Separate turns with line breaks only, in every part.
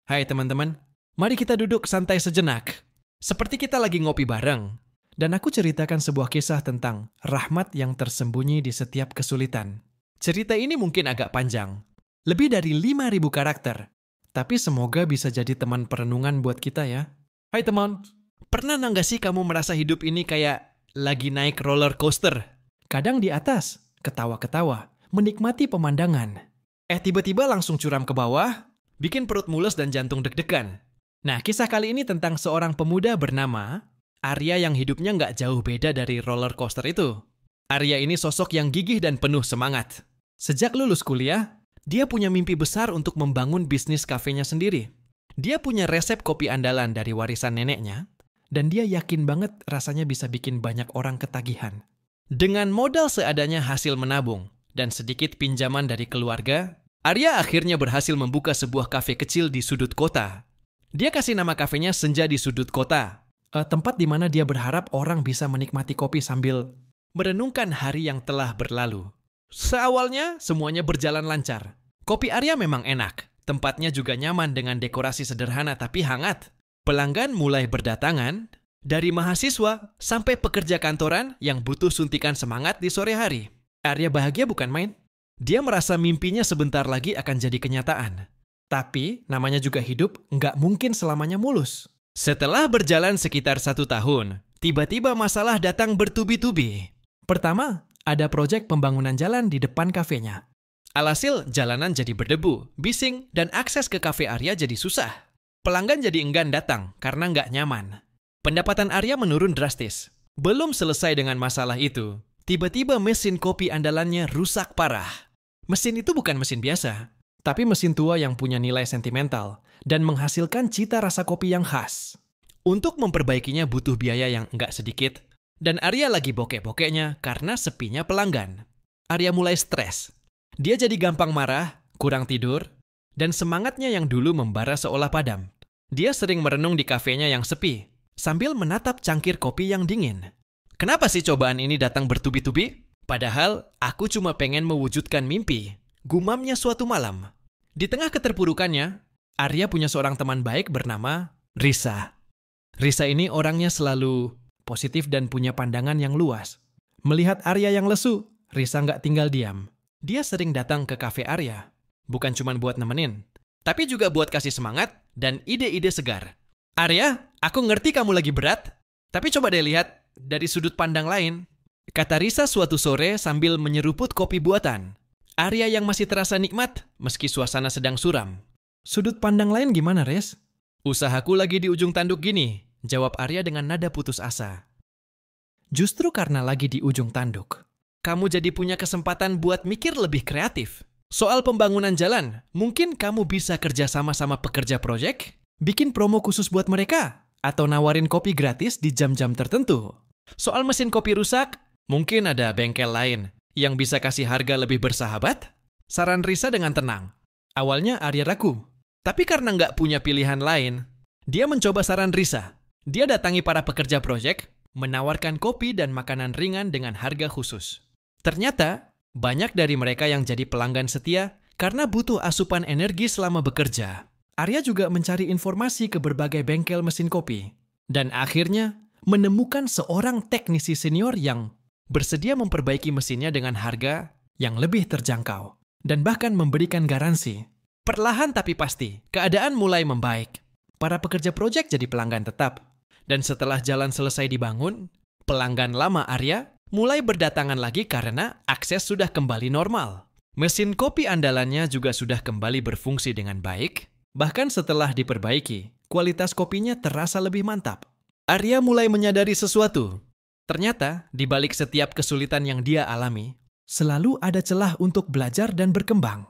Hai teman-teman, mari kita duduk santai sejenak. Seperti kita lagi ngopi bareng. Dan aku ceritakan sebuah kisah tentang rahmat yang tersembunyi di setiap kesulitan. Cerita ini mungkin agak panjang, lebih dari 5.000 karakter. Tapi semoga bisa jadi teman perenungan buat kita ya. Hai teman, pernah nggak sih kamu merasa hidup ini kayak lagi naik roller coaster? Kadang di atas, ketawa-ketawa, menikmati pemandangan. Tiba-tiba langsung curam ke bawah, bikin perut mules dan jantung deg-degan. Nah, kisah kali ini tentang seorang pemuda bernama Arya yang hidupnya nggak jauh beda dari roller coaster itu. Arya ini sosok yang gigih dan penuh semangat. Sejak lulus kuliah, dia punya mimpi besar untuk membangun bisnis kafenya sendiri. Dia punya resep kopi andalan dari warisan neneknya, dan dia yakin banget rasanya bisa bikin banyak orang ketagihan. Dengan modal seadanya hasil menabung, dan sedikit pinjaman dari keluarga, Arya akhirnya berhasil membuka sebuah kafe kecil di sudut kota. Dia kasih nama kafenya Senja di Sudut Kota. Tempat di mana dia berharap orang bisa menikmati kopi sambil merenungkan hari yang telah berlalu. Seawalnya, semuanya berjalan lancar. Kopi Arya memang enak. Tempatnya juga nyaman dengan dekorasi sederhana tapi hangat. Pelanggan mulai berdatangan, dari mahasiswa sampai pekerja kantoran yang butuh suntikan semangat di sore hari. Arya bahagia bukan main. Dia merasa mimpinya sebentar lagi akan jadi kenyataan. Tapi, namanya juga hidup nggak mungkin selamanya mulus. Setelah berjalan sekitar 1 tahun, tiba-tiba masalah datang bertubi-tubi. Pertama, ada proyek pembangunan jalan di depan kafenya. Alhasil, jalanan jadi berdebu, bising, dan akses ke kafe Arya jadi susah. Pelanggan jadi enggan datang karena nggak nyaman. Pendapatan Arya menurun drastis. Belum selesai dengan masalah itu, tiba-tiba mesin kopi andalannya rusak parah. Mesin itu bukan mesin biasa, tapi mesin tua yang punya nilai sentimental dan menghasilkan cita rasa kopi yang khas. Untuk memperbaikinya butuh biaya yang enggak sedikit, dan Arya lagi bokek-bokeknya karena sepinya pelanggan. Arya mulai stres. Dia jadi gampang marah, kurang tidur, dan semangatnya yang dulu membara seolah padam. Dia sering merenung di kafenya yang sepi, sambil menatap cangkir kopi yang dingin. Kenapa sih cobaan ini datang bertubi-tubi? Padahal aku cuma pengen mewujudkan mimpi, gumamnya suatu malam. Di tengah keterpurukannya, Arya punya seorang teman baik bernama Risa. Risa ini orangnya selalu positif dan punya pandangan yang luas. Melihat Arya yang lesu, Risa nggak tinggal diam. Dia sering datang ke kafe Arya. Bukan cuma buat nemenin, tapi juga buat kasih semangat dan ide-ide segar. Arya, aku ngerti kamu lagi berat, tapi coba deh lihat dari sudut pandang lain. Kata Risa suatu sore sambil menyeruput kopi buatan. Arya yang masih terasa nikmat meski suasana sedang suram. Sudut pandang lain gimana, Res? Usahaku lagi di ujung tanduk gini, jawab Arya dengan nada putus asa. Justru karena lagi di ujung tanduk, kamu jadi punya kesempatan buat mikir lebih kreatif. Soal pembangunan jalan, mungkin kamu bisa kerja sama-sama pekerja proyek, bikin promo khusus buat mereka, atau nawarin kopi gratis di jam-jam tertentu. Soal mesin kopi rusak, mungkin ada bengkel lain yang bisa kasih harga lebih bersahabat? Saran Risa dengan tenang. Awalnya Arya ragu, tapi karena nggak punya pilihan lain, dia mencoba saran Risa. Dia datangi para pekerja proyek, menawarkan kopi dan makanan ringan dengan harga khusus. Ternyata, banyak dari mereka yang jadi pelanggan setia karena butuh asupan energi selama bekerja. Arya juga mencari informasi ke berbagai bengkel mesin kopi. Dan akhirnya, menemukan seorang teknisi senior yang bersedia memperbaiki mesinnya dengan harga yang lebih terjangkau. Dan bahkan memberikan garansi. Perlahan tapi pasti, keadaan mulai membaik. Para pekerja proyek jadi pelanggan tetap. Dan setelah jalan selesai dibangun, pelanggan lama Arya mulai berdatangan lagi karena akses sudah kembali normal. Mesin kopi andalannya juga sudah kembali berfungsi dengan baik. Bahkan setelah diperbaiki, kualitas kopinya terasa lebih mantap. Arya mulai menyadari sesuatu. Ternyata, di balik setiap kesulitan yang dia alami, selalu ada celah untuk belajar dan berkembang.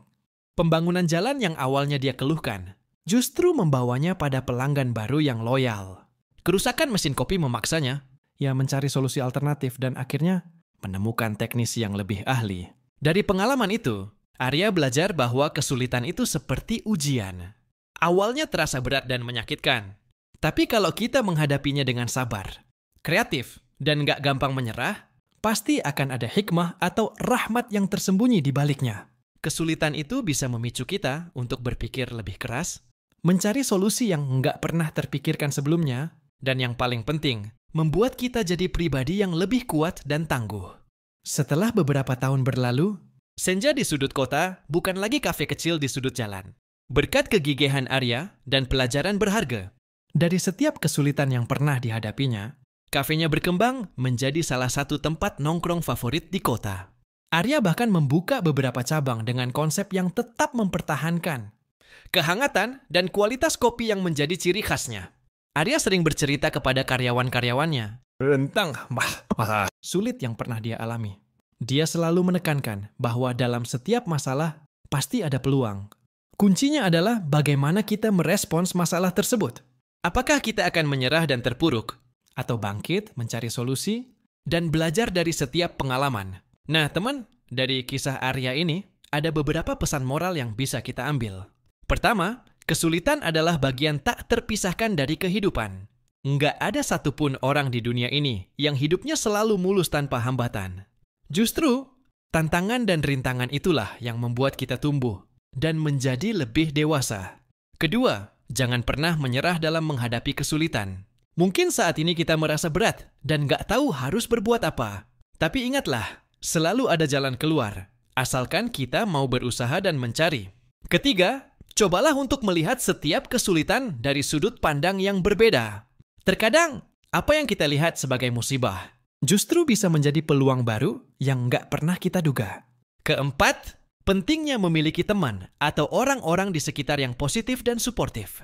Pembangunan jalan yang awalnya dia keluhkan, justru membawanya pada pelanggan baru yang loyal. Kerusakan mesin kopi memaksanya, mencari solusi alternatif dan akhirnya menemukan teknisi yang lebih ahli. Dari pengalaman itu, Arya belajar bahwa kesulitan itu seperti ujian. Awalnya terasa berat dan menyakitkan. Tapi kalau kita menghadapinya dengan sabar, kreatif, dan nggak gampang menyerah, pasti akan ada hikmah atau rahmat yang tersembunyi di baliknya. kesulitan itu bisa memicu kita untuk berpikir lebih keras, mencari solusi yang nggak pernah terpikirkan sebelumnya, dan yang paling penting, membuat kita jadi pribadi yang lebih kuat dan tangguh. Setelah beberapa tahun berlalu, senja di sudut kota bukan lagi kafe kecil di sudut jalan. Berkat kegigihan Arya dan pelajaran berharga, dari setiap kesulitan yang pernah dihadapinya, kafenya berkembang menjadi salah satu tempat nongkrong favorit di kota. Arya bahkan membuka beberapa cabang dengan konsep yang tetap mempertahankan kehangatan dan kualitas kopi yang menjadi ciri khasnya. Arya sering bercerita kepada karyawan-karyawannya tentang sulit yang pernah dia alami. Dia selalu menekankan bahwa dalam setiap masalah pasti ada peluang. Kuncinya adalah bagaimana kita merespons masalah tersebut. Apakah kita akan menyerah dan terpuruk, atau bangkit, mencari solusi, dan belajar dari setiap pengalaman? Nah, teman, dari kisah Arya ini, ada beberapa pesan moral yang bisa kita ambil. Pertama, kesulitan adalah bagian tak terpisahkan dari kehidupan. Nggak ada satupun orang di dunia ini yang hidupnya selalu mulus tanpa hambatan. Justru, tantangan dan rintangan itulah yang membuat kita tumbuh dan menjadi lebih dewasa. Kedua, jangan pernah menyerah dalam menghadapi kesulitan. Mungkin saat ini kita merasa berat dan nggak tahu harus berbuat apa. Tapi ingatlah, selalu ada jalan keluar, asalkan kita mau berusaha dan mencari. Ketiga, cobalah untuk melihat setiap kesulitan dari sudut pandang yang berbeda. Terkadang, apa yang kita lihat sebagai musibah justru bisa menjadi peluang baru yang nggak pernah kita duga. Keempat, pentingnya memiliki teman atau orang-orang di sekitar yang positif dan suportif.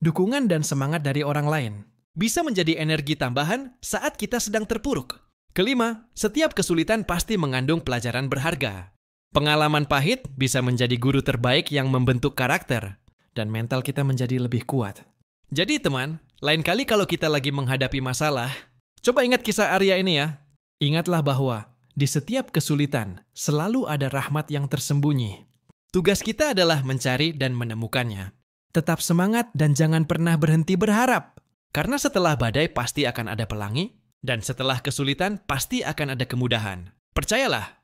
Dukungan dan semangat dari orang lain bisa menjadi energi tambahan saat kita sedang terpuruk. Kelima, setiap kesulitan pasti mengandung pelajaran berharga. Pengalaman pahit bisa menjadi guru terbaik yang membentuk karakter, dan mental kita menjadi lebih kuat. Jadi teman, lain kali kalau kita lagi menghadapi masalah, coba ingat kisah Arya ini ya. Ingatlah bahwa di setiap kesulitan selalu ada rahmat yang tersembunyi. Tugas kita adalah mencari dan menemukannya. Tetap semangat dan jangan pernah berhenti berharap. Karena setelah badai pasti akan ada pelangi, dan setelah kesulitan pasti akan ada kemudahan. Percayalah,